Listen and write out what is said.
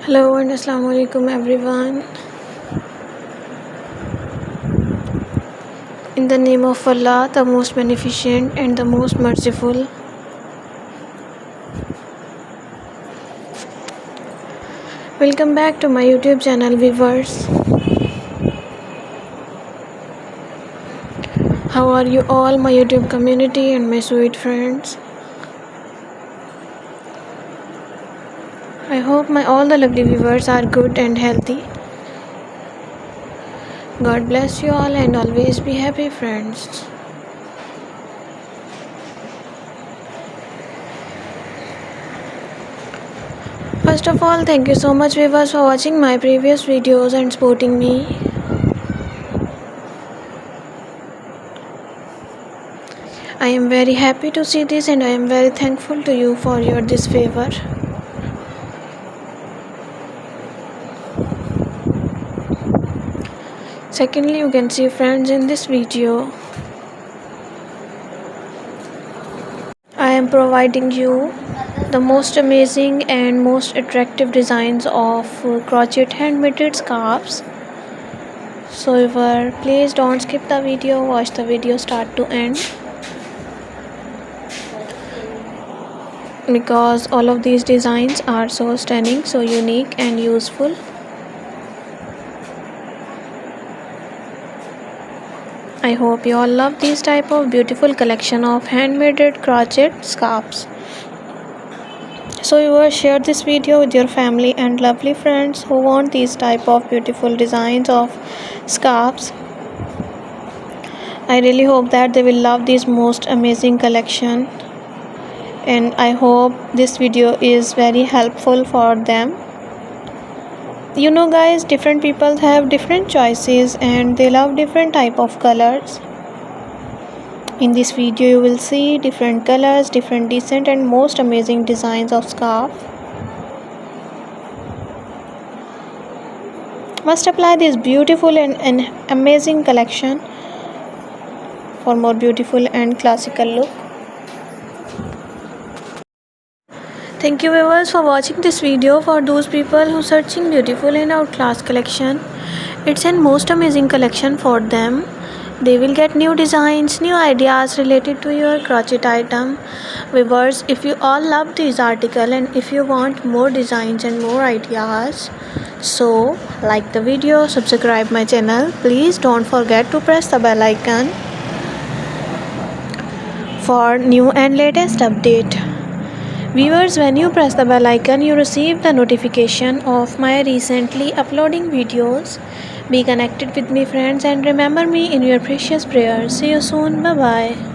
Hello and Assalamu alaikum everyone. In the name of Allah, the most beneficent and the most merciful. Welcome back to my YouTube channel, viewers. How are you all, my YouTube community and my sweet friends? I hope all the lovely viewers are good and healthy. God bless you all and always be happy, friends. First of all, thank you so much viewers for watching my previous videos and supporting me. I am very happy to see this and I am very thankful to you for your this favor. Secondly, you can see friends in this video I am providing you the most amazing and most attractive designs of crochet hand-knitted scarves. So please don't skip the video, watch the video start to end, because all of these designs are so stunning, so unique and useful. I hope you all love this type of beautiful collection of handmade crochet scarves. So you will share this video with your family and lovely friends who want these type of beautiful designs of scarves. I really hope that they will love this most amazing collection, and I hope this video is very helpful for them. You know guys, different people have different choices and they love different type of colors. In this video you will see different colors, different decent and most amazing designs of scarf. Must apply this beautiful and amazing collection for more beautiful and classical look. Thank you viewers for watching this video. For those people who searching beautiful and outclass collection, it's an most amazing collection for them. They will get new designs, new ideas related to your crochet item. Viewers, if you all love this article and if you want more designs and more ideas, so like the video, subscribe my channel. Please don't forget to press the bell icon for new and latest update. Viewers, when you press the bell icon, you receive the notification of my recently uploading videos. Be connected with me friends and remember me in your precious prayers. See you soon. Bye bye.